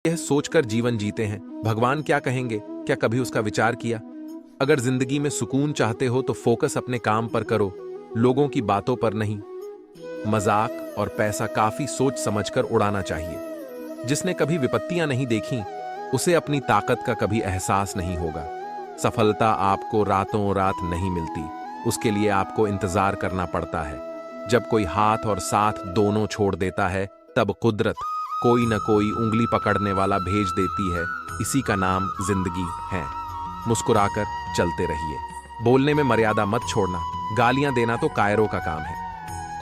यह सोचकर जीवन जीते हैं, भगवान क्या कहेंगे, क्या कभी उसका विचार किया? अगर जिंदगी में सुकून चाहते हो तो फोकस अपने काम पर करो, लोगों की बातों पर नहीं। मजाक और पैसा काफी सोच समझकर उड़ाना चाहिए। जिसने कभी विपत्तियां नहीं देखी, उसे अपनी ताकत का कभी एहसास नहीं होगा। सफलता आपको रातों रात नहीं मिलती, उसके लिए आपको इंतजार करना पड़ता है। जब कोई हाथ और साथ दोनों छोड़ देता है, तब कुदरत कोई न कोई उंगली पकड़ने वाला भेज देती है। इसी का नाम जिंदगी है। मुस्कुराकर चलते रहिए, बोलने में मर्यादा मत छोड़ना। गालियां देना तो कायरों का काम है।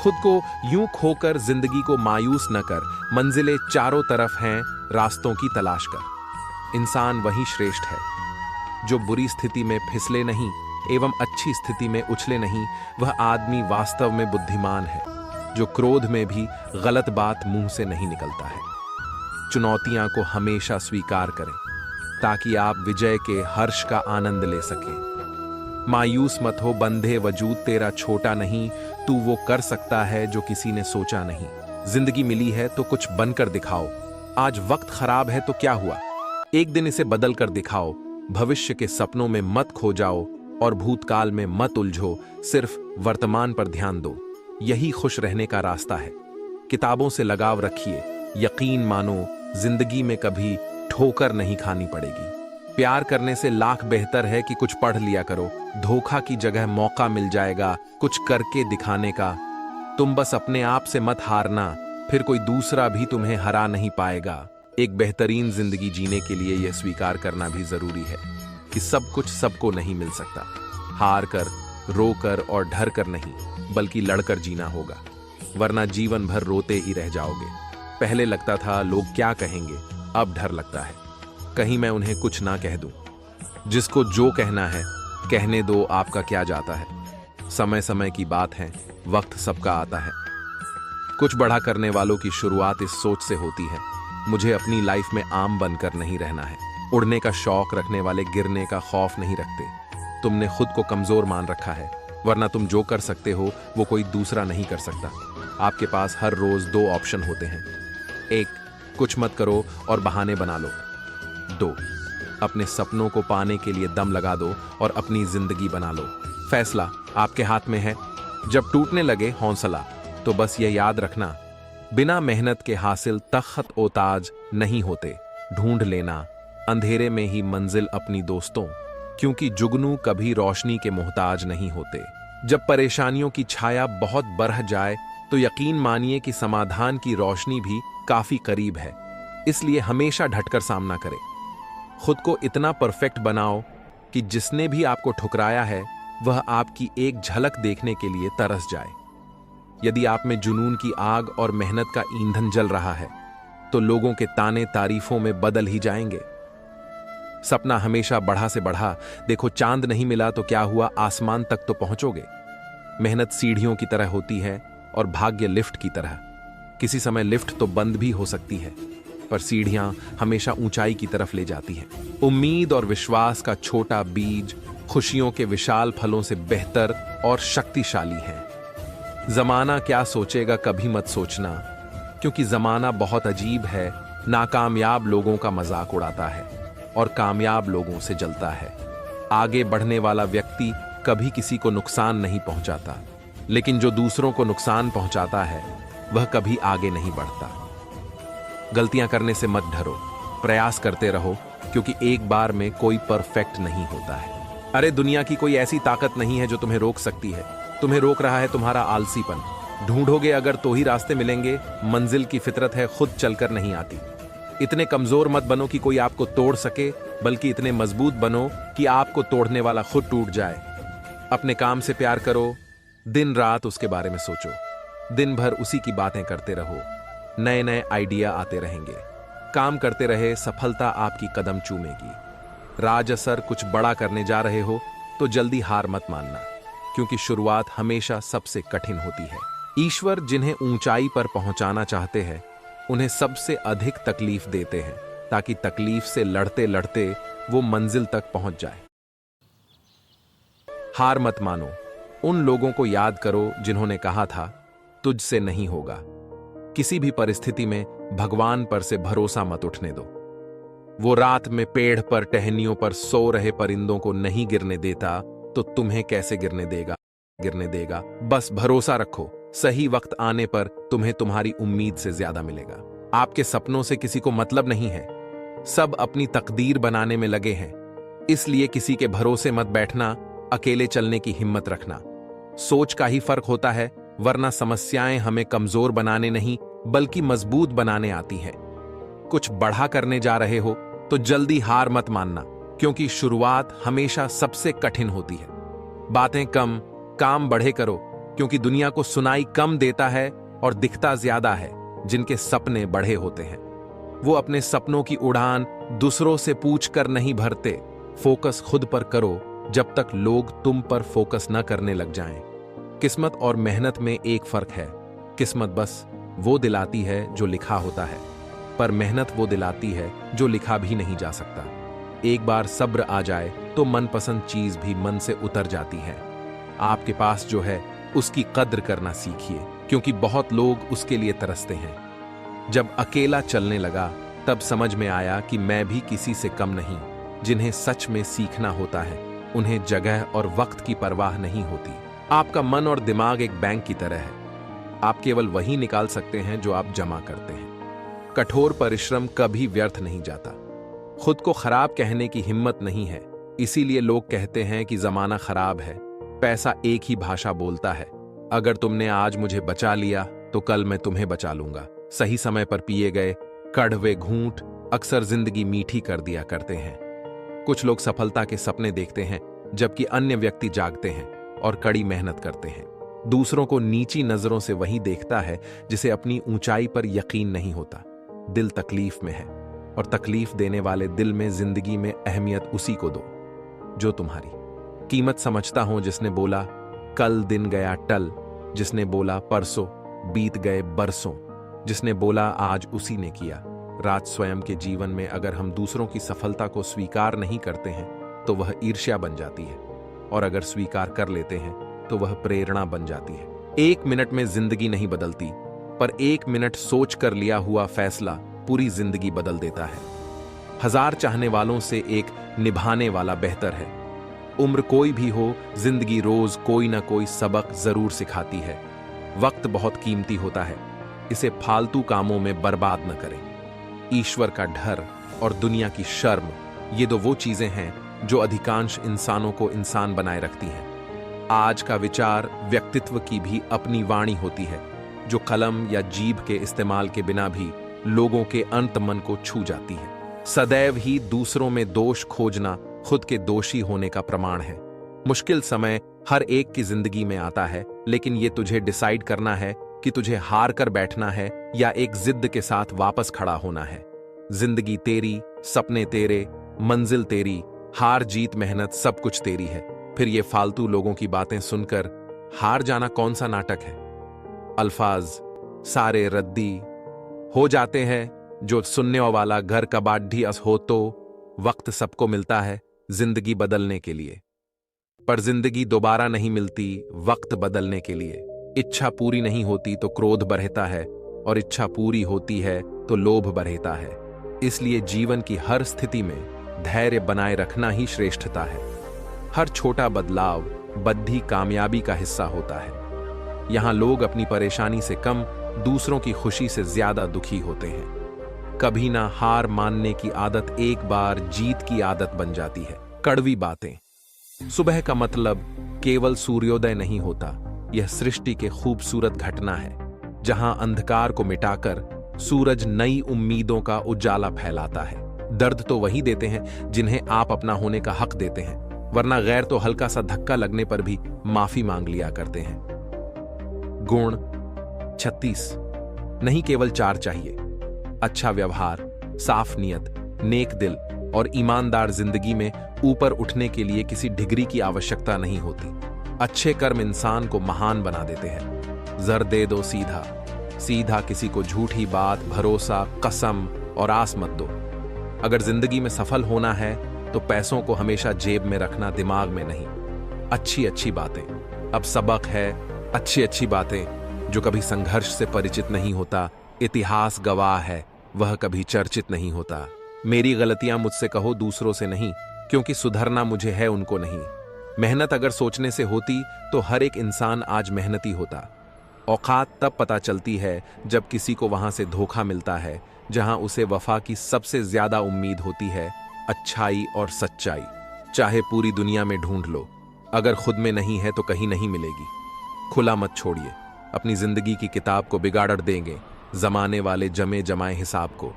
खुद को यूं खोकर जिंदगी को मायूस न कर, मंजिलें चारों तरफ हैं, रास्तों की तलाश कर। इंसान वही श्रेष्ठ है जो बुरी स्थिति में फिसले नहीं एवं अच्छी स्थिति में उछले नहीं। वह आदमी वास्तव में बुद्धिमान है जो क्रोध में भी गलत बात मुंह से नहीं निकलता है। चुनौतियां को हमेशा स्वीकार करें ताकि आप विजय के हर्ष का आनंद ले सकें। मायूस मत हो, बंधे वजूद तेरा छोटा नहीं, तू वो कर सकता है जो किसी ने सोचा नहीं। जिंदगी मिली है तो कुछ बनकर दिखाओ। आज वक्त खराब है तो क्या हुआ, एक दिन इसे बदल कर दिखाओ। भविष्य के सपनों में मत खो जाओ और भूतकाल में मत उलझो, सिर्फ वर्तमान पर ध्यान दो। यही खुश रहने का रास्ता है। किताबों से लगाव रखिए, यकीन मानो जिंदगी में कभी ठोकर नहीं खानी पड़ेगी। प्यार करने से लाख बेहतर है कि कुछ पढ़ लिया करो। धोखा की जगह मौका मिल जाएगा कुछ करके दिखाने का। तुम बस अपने आप से मत हारना, फिर कोई दूसरा भी तुम्हें हरा नहीं पाएगा। एक बेहतरीन जिंदगी जीने के लिए यह स्वीकार करना भी जरूरी है कि सब कुछ सबको नहीं मिल सकता। हार कर, रो कर और डर कर नहीं, बल्कि लड़कर जीना होगा, वरना जीवन भर रोते ही रह जाओगे। पहले लगता था लोग क्या कहेंगे, अब डर लगता है कहीं मैं उन्हें कुछ ना कह दूं। जिसको जो कहना है कहने दो, आपका क्या जाता है। समय समय की बात है, वक्त सबका आता है। कुछ बड़ा करने वालों की शुरुआत इस सोच से होती है, मुझे अपनी लाइफ में आम बनकर नहीं रहना है। उड़ने का शौक रखने वाले गिरने का खौफ नहीं रखते। तुमने खुद को कमजोर मान रखा है, वरना तुम जो कर सकते हो वो कोई दूसरा नहीं कर सकता। आपके पास हर रोज दो ऑप्शन होते हैं। एक, कुछ मत करो और बहाने बना लो। दो, अपने सपनों को पाने के लिए दम लगा दो और अपनी जिंदगी बना लो। फैसला आपके हाथ में है। जब टूटने लगे हौसला, तो बस ये याद रखना, बिना मेहनत के हासिल तख्त ओ ताज नहीं होते। ढूंढ लेना अंधेरे में ही मंजिल अपनी दोस्तों, क्योंकि जुगनू कभी रोशनी के मोहताज नहीं होते। जब परेशानियों की छाया बहुत बढ़ जाए तो यकीन मानिए कि समाधान की रोशनी भी काफी करीब है। इसलिए हमेशा डटकर सामना करें। खुद को इतना परफेक्ट बनाओ कि जिसने भी आपको ठुकराया है वह आपकी एक झलक देखने के लिए तरस जाए। यदि आप में जुनून की आग और मेहनत का ईंधन जल रहा है तो लोगों के ताने तारीफों में बदल ही जाएंगे। सपना हमेशा बढ़ा से बढ़ा। देखो, चांद नहीं मिला तो क्या हुआ, आसमान तक तो पहुंचोगे। मेहनत सीढ़ियों की तरह होती है और भाग्य लिफ्ट की तरह। किसी समय लिफ्ट तो बंद भी हो सकती है, पर सीढ़ियां हमेशा ऊंचाई की तरफ ले जाती हैं। उम्मीद और विश्वास का छोटा बीज खुशियों के विशाल फलों से बेहतर और शक्तिशाली है। जमाना क्या सोचेगा कभी मत सोचना, क्योंकि जमाना बहुत अजीब है। नाकामयाब लोगों का मजाक उड़ाता है और कामयाब लोगों से जलता है। आगे बढ़ने वाला व्यक्ति कभी किसी को नुकसान नहीं पहुंचाता, लेकिन जो दूसरों को नुकसान पहुंचाता है वह कभी आगे नहीं बढ़ता। गलतियां करने से मत डरो, प्रयास करते रहो, क्योंकि एक बार में कोई परफेक्ट नहीं होता है। अरे, दुनिया की कोई ऐसी ताकत नहीं है जो तुम्हें रोक सकती है। तुम्हें रोक रहा है तुम्हारा आलसीपन। ढूंढोगे अगर तो ही रास्ते मिलेंगे। मंजिल की फितरत है, खुद चलकर नहीं आती। इतने कमजोर मत बनो कि कोई आपको तोड़ सके, बल्कि इतने मजबूत बनो कि आपको तोड़ने वाला खुद टूट जाए। अपने काम से प्यार करो, दिन रात उसके बारे में सोचो। दिन भर उसी की बातें करते रहो, नए नए आइडिया आते रहेंगे। काम करते रहे, सफलता आपकी कदम चूमेगी। राज असर कुछ बड़ा करने जा रहे हो तो जल्दी हार मत मानना, क्योंकि शुरुआत हमेशा सबसे कठिन होती है। ईश्वर जिन्हें ऊंचाई पर पहुंचाना चाहते हैं उन्हें सबसे अधिक तकलीफ देते हैं, ताकि तकलीफ से लड़ते लड़ते वो मंजिल तक पहुंच जाए। हार मत मानो। उन लोगों को याद करो जिन्होंने कहा था तुझसे नहीं होगा। किसी भी परिस्थिति में भगवान पर से भरोसा मत उठने दो। वो रात में पेड़ पर टहनियों पर सो रहे परिंदों को नहीं गिरने देता तो तुम्हें कैसे गिरने देगा। बस भरोसा रखो, सही वक्त आने पर तुम्हें तुम्हारी उम्मीद से ज्यादा मिलेगा। आपके सपनों से किसी को मतलब नहीं है, सब अपनी तकदीर बनाने में लगे हैं। इसलिए किसी के भरोसे मत बैठना, अकेले चलने की हिम्मत रखना। सोच का ही फर्क होता है, वरना समस्याएं हमें कमजोर बनाने नहीं बल्कि मजबूत बनाने आती हैं। कुछ बड़ा करने जा रहे हो तो जल्दी हार मत मानना, क्योंकि शुरुआत हमेशा सबसे कठिन होती है। बातें कम, काम बढ़े करो, क्योंकि दुनिया को सुनाई कम देता है और दिखता ज्यादा है जिनके सपने बड़े होते हैं। वो अपने सपनों की उड़ान दूसरों से पूछकर नहीं भरते। फोकस खुद पर करो जब तक लोग तुम पर फोकस न करने लग जाएं। किस्मत और मेहनत में एक फर्क है, किस्मत बस वो दिलाती है जो लिखा होता है, पर मेहनत वो दिलाती है जो लिखा भी नहीं जा सकता। एक बार सब्र आ जाए तो मनपसंद चीज भी मन से उतर जाती है। आपके पास जो है उसकी कद्र करना सीखिए, क्योंकि बहुत लोग उसके लिए तरसते हैं। जब अकेला चलने लगा तब समझ में आया कि मैं भी किसी से कम नहीं। जिन्हें सच में सीखना होता है उन्हें जगह और वक्त की परवाह नहीं होती। आपका मन और दिमाग एक बैंक की तरह है, आप केवल वही निकाल सकते हैं जो आप जमा करते हैं। कठोर परिश्रम कभी व्यर्थ नहीं जाता। खुद को खराब कहने की हिम्मत नहीं है, इसीलिए लोग कहते हैं कि जमाना खराब है। पैसा एक ही भाषा बोलता है, अगर तुमने आज मुझे बचा लिया तो कल मैं तुम्हें बचा लूंगा। सही समय पर पिए गए कड़वे घूंट अक्सर जिंदगी मीठी कर दिया करते हैं। कुछ लोग सफलता के सपने देखते हैं जबकि अन्य व्यक्ति जागते हैं और कड़ी मेहनत करते हैं। दूसरों को नीची नजरों से वही देखता है जिसे अपनी ऊंचाई पर यकीन नहीं होता। दिल तकलीफ में है और तकलीफ देने वाले दिल में जिंदगी में अहमियत उसी को दो जो तुम्हारी कीमत समझता हो। जिसने बोला कल दिन गया टल, जिसने बोला परसों बीत गए बरसों, जिसने बोला आज उसी ने किया। राज स्वयं के जीवन में अगर हम दूसरों की सफलता को स्वीकार नहीं करते हैं तो वह ईर्ष्या बन जाती है, और अगर स्वीकार कर लेते हैं तो वह प्रेरणा बन जाती है। 1 मिनट में जिंदगी नहीं बदलती, पर 1 मिनट सोच कर लिया हुआ फैसला पूरी जिंदगी बदल देता है। 1000 चाहने वालों से एक निभाने वाला बेहतर है। उम्र कोई भी हो, जिंदगी रोज कोई ना कोई सबक जरूर सिखाती है। वक्त बहुत कीमती होता है, इसे फालतू कामों में बर्बाद न करें। ईश्वर का डर और दुनिया की शर्म, ये दो वो चीजें हैं जो अधिकांश इंसानों को इंसान बनाए रखती हैं। आज का विचार व्यक्तित्व की भी अपनी वाणी होती है, जो कलम या जीभ के इस्तेमाल के बिना भी लोगों के अंत मन को छू जाती है। सदैव ही दूसरों में दोष खोजना खुद के दोषी होने का प्रमाण है। मुश्किल समय हर एक की जिंदगी में आता है, लेकिन ये तुझे डिसाइड करना है कि तुझे हार कर बैठना है या एक जिद के साथ वापस खड़ा होना है। जिंदगी तेरी, सपने तेरे, मंजिल तेरी, हार जीत मेहनत सब कुछ तेरी है। फिर ये फालतू लोगों की बातें सुनकर हार जाना कौन सा नाटक है। अल्फाज सारे रद्दी हो जाते हैं, जो सुनने वाला घर का बाढ़ी अस हो। तो वक्त सबको मिलता है जिंदगी बदलने के लिए, पर जिंदगी दोबारा नहीं मिलती वक्त बदलने के लिए। इच्छा पूरी नहीं होती तो क्रोध बढ़ता है, और इच्छा पूरी होती है तो लोभ बढ़ता है। इसलिए जीवन की हर स्थिति में धैर्य बनाए रखना ही श्रेष्ठता है। हर छोटा बदलाव बड़ी कामयाबी का हिस्सा होता है। यहां लोग अपनी परेशानी से कम दूसरों की खुशी से ज्यादा दुखी होते हैं। कभी ना हार मानने की आदत एक बार जीत की आदत बन जाती है। कड़वी बातें। सुबह का मतलब केवल सूर्योदय नहीं होता, यह सृष्टि के खूबसूरत घटना है, जहां अंधकार को मिटाकर सूरज नई उम्मीदों का उजाला फैलाता है। दर्द तो वही देते हैं जिन्हें आप अपना होने का हक देते हैं, वरना गैर तो हल्का सा धक्का लगने पर भी माफी मांग लिया करते हैं। गुण 36 नहीं, केवल 4 चाहिए। अच्छा व्यवहार, साफ नियत, नेक दिल और ईमानदार जिंदगी में ऊपर उठने के लिए किसी डिग्री की आवश्यकता नहीं होती। अच्छे कर्म इंसान को महान बना देते हैं। जर दे दो सीधा, सीधा किसी को झूठी बात, भरोसा, कसम और आस मत दो। अगर जिंदगी में सफल होना है तो पैसों को हमेशा जेब में रखना, दिमाग में नहीं। अच्छी अच्छी बातें। अब सबक है, अच्छी अच्छी बातें जो कभी संघर्ष से परिचित नहीं होता, इतिहास गवाह है, वह कभी चर्चित नहीं होता। मेरी गलतियां मुझसे कहो, दूसरों से नहीं, क्योंकि सुधरना मुझे है, उनको नहीं। मेहनत अगर सोचने से होती तो हर एक इंसान आज मेहनती होता। औकात तब पता चलती है जब किसी को वहां से धोखा मिलता है जहां उसे वफा की सबसे ज्यादा उम्मीद होती है, अच्छाई और सच्चाई। चाहे पूरी दुनिया में ढूंढ लो, अगर खुद में नहीं है तो कहीं नहीं मिलेगी। खुला मत छोड़िए, अपनी जिंदगी की किताब को बिगाड़ देंगे जमाने वाले जमे जमाए हिसाब को।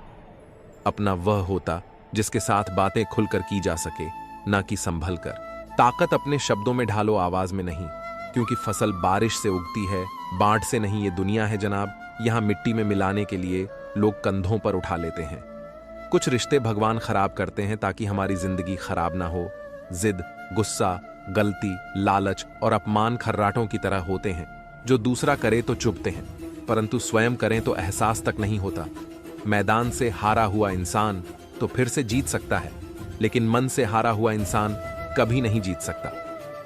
अपना वह होता जिसके साथ बातें खुलकर की जा सके, ना कि संभल कर। ताकत अपने शब्दों में ढालो, आवाज में नहीं, क्योंकि फसल बारिश से उगती है, बांट से नहीं। ये दुनिया है जनाब, यहां मिट्टी में मिलाने के लिए लोग कंधों पर उठा लेते हैं। कुछ रिश्ते भगवान खराब करते हैं ताकि हमारी जिंदगी खराब ना हो। जिद, गुस्सा, गलती, लालच और अपमान खर्राटों की तरह होते हैं जो दूसरा करे तो चुभते हैं, परंतु स्वयं करें तो एहसास तक नहीं होता। मैदान से हारा हुआ इंसान तो फिर से जीत सकता है, लेकिन मन से हारा हुआ इंसान कभी नहीं जीत सकता।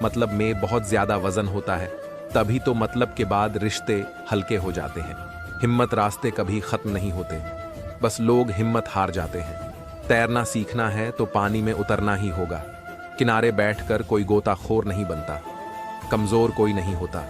मतलब में बहुत ज्यादा वजन होता है, तभी तो मतलब के बाद रिश्ते हल्के हो जाते हैं। हिम्मत रास्ते कभी खत्म नहीं होते, बस लोग हिम्मत हार जाते हैं। तैरना सीखना है तो पानी में उतरना ही होगा। किनारे बैठकर कोई गोताखोर नहीं बनता, कमजोर कोई नहीं होता।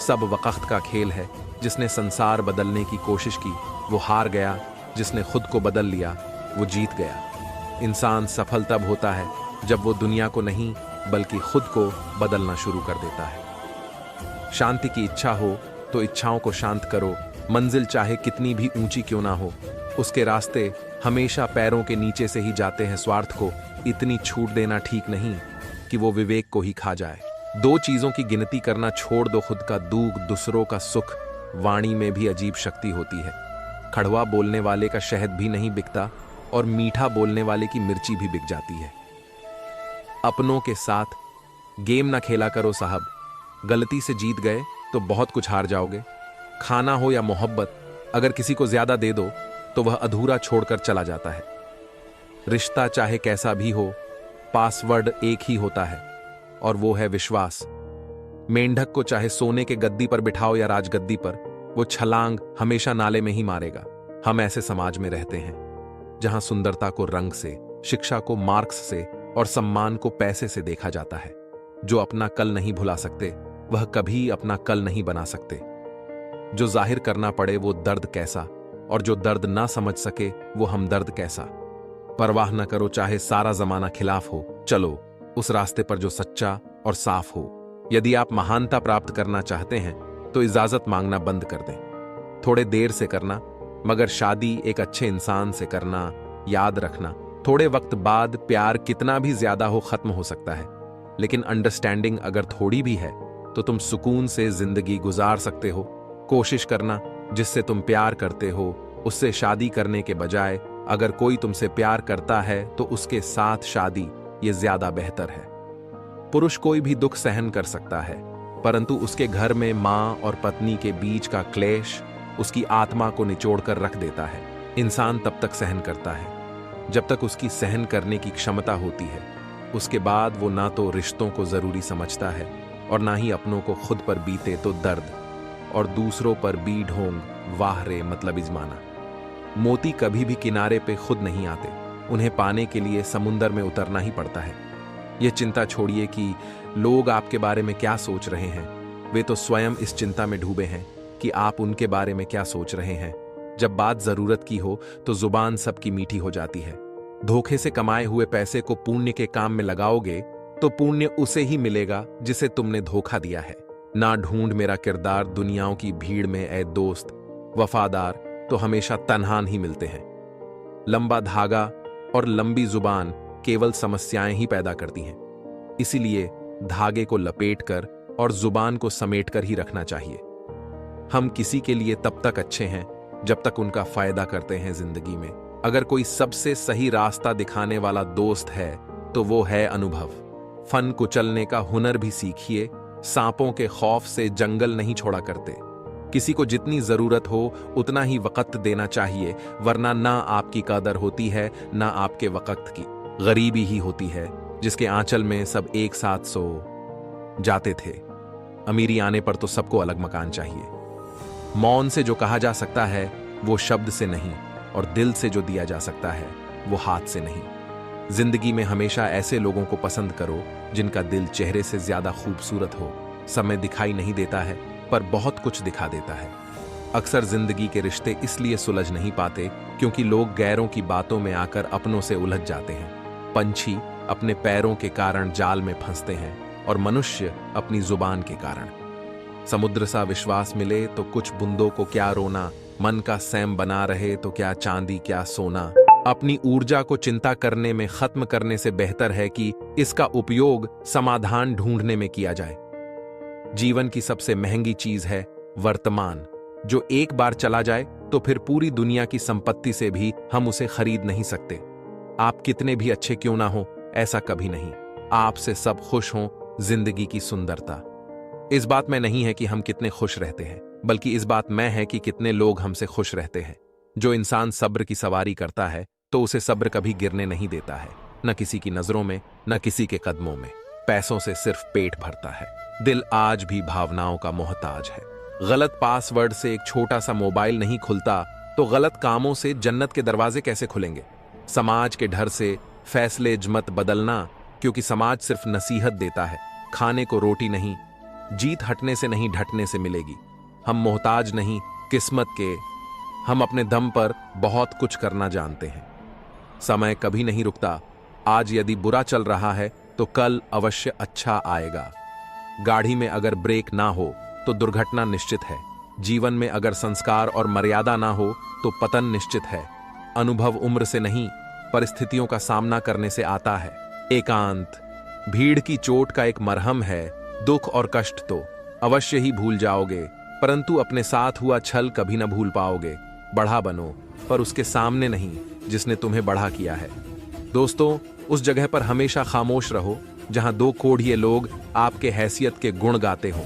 सब वक्त का खेल है। जिसने संसार बदलने की कोशिश की वो हार गया, जिसने खुद को बदल लिया वो जीत गया। इंसान सफल तब होता है जब वो दुनिया को नहीं बल्कि खुद को बदलना शुरू कर देता है। शांति की इच्छा हो तो इच्छाओं को शांत करो। मंजिल चाहे कितनी भी ऊंची क्यों ना हो, उसके रास्ते हमेशा पैरों के नीचे से ही जाते हैं। स्वार्थ को इतनी छूट देना ठीक नहीं कि वो विवेक को ही खा जाए। दो चीजों की गिनती करना छोड़ दो, खुद का दुख, दूसरों का सुख। वाणी में भी अजीब शक्ति होती है। कड़वा बोलने वाले का शहद भी नहीं बिकता और मीठा बोलने वाले की मिर्ची भी बिक जाती है। अपनों के साथ गेम ना खेला करो साहब। गलती से जीत गए तो बहुत कुछ हार जाओगे। खाना हो या मोहब्बत, अगर किसी को ज्यादा दे दो तो वह अधूरा छोड़कर चला जाता है। रिश्ता चाहे कैसा भी हो, पासवर्ड एक ही होता है और वो है विश्वास। मेंढक को चाहे सोने के गद्दी पर बिठाओ या राजगद्दी पर, वो छलांग हमेशा नाले में ही मारेगा। हम ऐसे समाज में रहते हैं जहां सुंदरता को रंग से, शिक्षा को मार्क्स से और सम्मान को पैसे से देखा जाता है। जो अपना कल नहीं भुला सकते वह कभी अपना कल नहीं बना सकते। जो जाहिर करना पड़े वो दर्द कैसा, और जो दर्द ना समझ सके वो हमदर्द कैसा। परवाह न करो चाहे सारा जमाना खिलाफ हो, चलो उस रास्ते पर जो सच्चा और साफ हो। यदि आप महानता प्राप्त करना चाहते हैं तो इजाजत मांगना बंद कर दें। थोड़े देर से करना, मगर शादी एक अच्छे इंसान से करना। याद रखना, थोड़े वक्त बाद प्यार कितना भी ज्यादा हो खत्म हो सकता है, लेकिन अंडरस्टैंडिंग अगर थोड़ी भी है तो तुम सुकून से जिंदगी गुजार सकते हो। कोशिश करना जिससे तुम प्यार करते हो उससे शादी करने के बजाय अगर कोई तुमसे प्यार करता है तो उसके साथ शादी, ये ज्यादा बेहतर है। पुरुष कोई भी दुख सहन कर सकता है, परंतु उसके घर में मां और पत्नी के बीच का क्लेश उसकी आत्मा को निचोड़कर रख देता है। इंसान तब तक सहन करता है जब तक उसकी सहन करने की क्षमता होती है। उसके बाद वो ना तो रिश्तों को जरूरी समझता है और ना ही अपनों को। खुद पर बीते तो दर्द और दूसरों पर भी ढोंग, वाह रे मतलब इजमाना। मोती कभी भी किनारे पे खुद नहीं आते, उन्हें पाने के लिए समुंदर में उतरना ही पड़ता है। यह चिंता छोड़िए कि लोग आपके बारे में क्या सोच रहे हैं। वे तो स्वयं इस चिंता में डूबे हैं कि आप उनके बारे में क्या सोच रहे हैं। जब बात जरूरत की हो तो जुबान सबकी मीठी हो जाती है। धोखे से कमाए हुए पैसे को पुण्य के काम में लगाओगे तो पुण्य उसे ही मिलेगा जिसे तुमने धोखा दिया है। ना ढूंढ मेरा किरदार दुनियाओं की भीड़ में, ए दोस्त। वफादार तो हमेशा तन्हान ही मिलते हैं। लंबा धागा और लंबी जुबान केवल समस्याएं ही पैदा करती हैं। इसीलिए धागे को लपेटकर और जुबान को समेटकर ही रखना चाहिए। हम किसी के लिए तब तक अच्छे हैं जब तक उनका फायदा करते हैं जिंदगी में। अगर कोई सबसे सही रास्ता दिखाने वाला दोस्त है तो वो है अनुभव। फन कुचलने का हुनर भी सीखिए। सांपों के खौफ से जंगल नहीं छोड़ा करते। किसी को जितनी जरूरत हो उतना ही वक्त देना चाहिए, वरना ना आपकी कदर होती है ना आपके वक्त की। गरीबी ही होती है जिसके आंचल में सब एक साथ सो जाते थे। अमीरी आने पर तो सबको अलग मकान चाहिए। मौन से जो कहा जा सकता है वो शब्द से नहीं, और दिल से जो दिया जा सकता है वो हाथ से नहीं। जिंदगी में हमेशा ऐसे लोगों को पसंद करो जिनका दिल चेहरे से ज्यादा खूबसूरत हो। समय दिखाई नहीं देता है, पर बहुत कुछ दिखा देता है। अक्सर जिंदगी के रिश्ते इसलिए सुलझ नहीं पाते क्योंकि लोग गैरों की बातों में आकर अपनों से उलझ जाते हैं। पंछी अपने पैरों के कारण जाल में फंसते हैं और मनुष्य अपनी जुबान के कारण। समुद्र सा विश्वास मिले तो कुछ बूंदों को क्या रोना, मन का सैम बना रहे तो क्या चांदी क्या सोना। अपनी ऊर्जा को चिंता करने में खत्म करने से बेहतर है कि इसका उपयोग समाधान ढूंढने में किया जाए। जीवन की सबसे महंगी चीज है वर्तमान, जो एक बार चला जाए तो फिर पूरी दुनिया की संपत्ति से भी हम उसे खरीद नहीं सकते। आप कितने भी अच्छे क्यों ना हो, ऐसा कभी नहीं। आपसे सब खुश हों, जिंदगी की सुंदरता इस बात में नहीं है कि हम कितने खुश रहते हैं, बल्कि इस बात में है कि कितने लोग हमसे खुश रहते हैं। जो इंसान सब्र की सवारी करता है तो उसे सब्र कभी गिरने नहीं देता है, न किसी की नजरों में, न किसी के कदमों में। पैसों से सिर्फ पेट भरता है, दिल आज भी भावनाओं का मोहताज है। गलत पासवर्ड से एक छोटा सा मोबाइल नहीं खुलता तो गलत कामों से जन्नत के दरवाजे कैसे खुलेंगे। समाज के डर से फैसले मत बदलना, क्योंकि समाज सिर्फ नसीहत देता है। खाने को रोटी नहीं, जीत हटने से नहीं ढटने से मिलेगी। हम मोहताज नहीं किस्मत के, हम अपने दम पर बहुत कुछ करना जानते हैं। समय कभी नहीं रुकता, आज यदि बुरा चल रहा है तो कल अवश्य अच्छा आएगा। गाड़ी में अगर ब्रेक ना हो तो दुर्घटना निश्चित है। जीवन में अगर संस्कार और मर्यादा ना हो तो पतन निश्चित है। अनुभव उम्र से नहीं, परिस्थितियों का सामना करने से आता है। एकांत भीड़ की चोट का एक मरहम है। दुख और कष्ट तो अवश्य ही भूल जाओगे, परंतु अपने साथ हुआ छल कभी न भूल पाओगे। बढ़ा बनो, पर उसके सामने नहीं जिसने तुम्हें बढ़ा किया है। दोस्तों, उस जगह पर हमेशा खामोश रहो जहां दो कोढ़िए लोग आपके हैसियत के गुण गाते हों।